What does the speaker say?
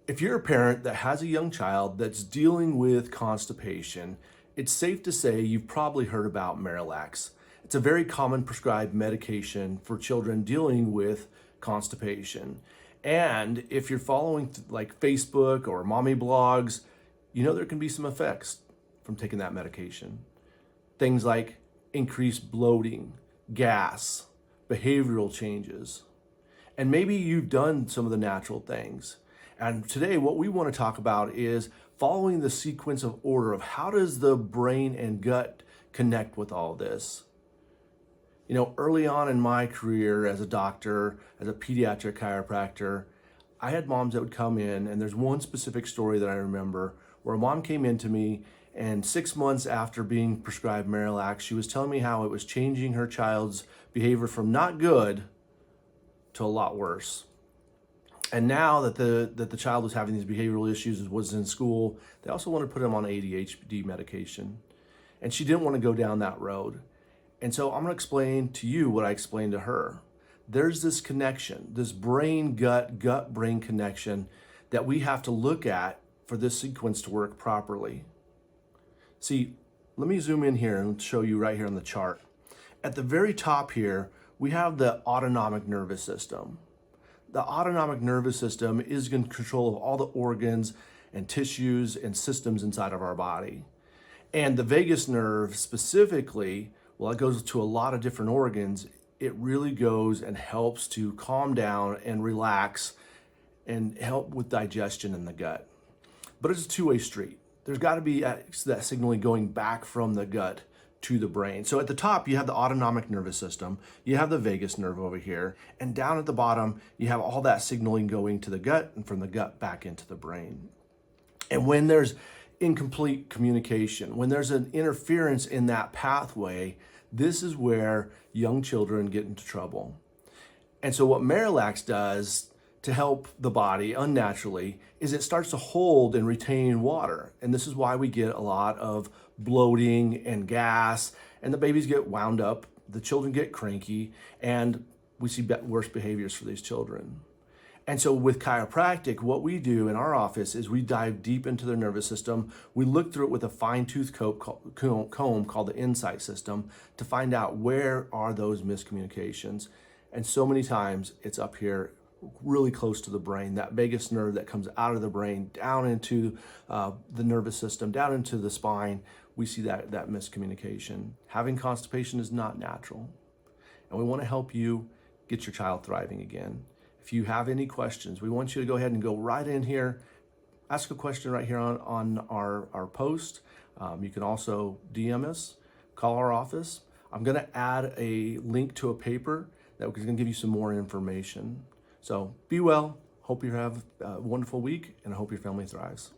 If you're a parent that has a young child that's dealing with constipation, it's safe to say you've probably heard about Miralax. It's a very common prescribed medication for children dealing with constipation. And if you're following like Facebook or mommy blogs, you know there can be some effects from taking that medication. Things like increased bloating, gas, behavioral changes. And maybe you've done some of the natural things. And today what we want to talk about is following the sequence of order of how does the brain and gut connect with all this. You know, early on in my career as a doctor, as a pediatric chiropractor, I had moms that would come in, and there's one specific story that I remember where a mom came in to me, and 6 months after being prescribed Miralax, she was telling me how it was changing her child's behavior from not good to a lot worse. And now that the child was having these behavioral issues, was in school, they also wanted to put him on ADHD medication. And she didn't want to go down that road. And so I'm going to explain to you what I explained to her. There's this connection, this gut-brain connection that we have to look at for this sequence to work properly. See, let me zoom in here and show you right here on the chart. At the very top here, we have the autonomic nervous system. The autonomic nervous system is in control of all the organs and tissues and systems inside of our body. And the vagus nerve specifically, well, it goes to a lot of different organs. It really goes and helps to calm down and relax and help with digestion in the gut. But it's a two-way street. There's got to be that signaling going back from the gut to the brain. So at the top, you have the autonomic nervous system, you have the vagus nerve over here, and down at the bottom, you have all that signaling going to the gut and from the gut back into the brain. And when there's incomplete communication, when there's an interference in that pathway, this is where young children get into trouble. And so what Miralax does to help the body unnaturally is it starts to hold and retain water. And this is why we get a lot of bloating and gas, and the babies get wound up, the children get cranky, and we see worse behaviors for these children. And so with chiropractic, what we do in our office is we dive deep into their nervous system. We look through it with a fine-tooth comb called the insight system to find out where are those miscommunications. And so many times it's up here really close to the brain, that vagus nerve that comes out of the brain down into the nervous system, down into the spine. We see that miscommunication. Having constipation is not natural. And we want to help you get your child thriving again. If you have any questions, we want you to go ahead and go right in here, ask a question right here on our post. You can also DM us, call our office. I'm going to add a link to a paper that is going to give you some more information. So be well. Hope you have a wonderful week, and I hope your family thrives.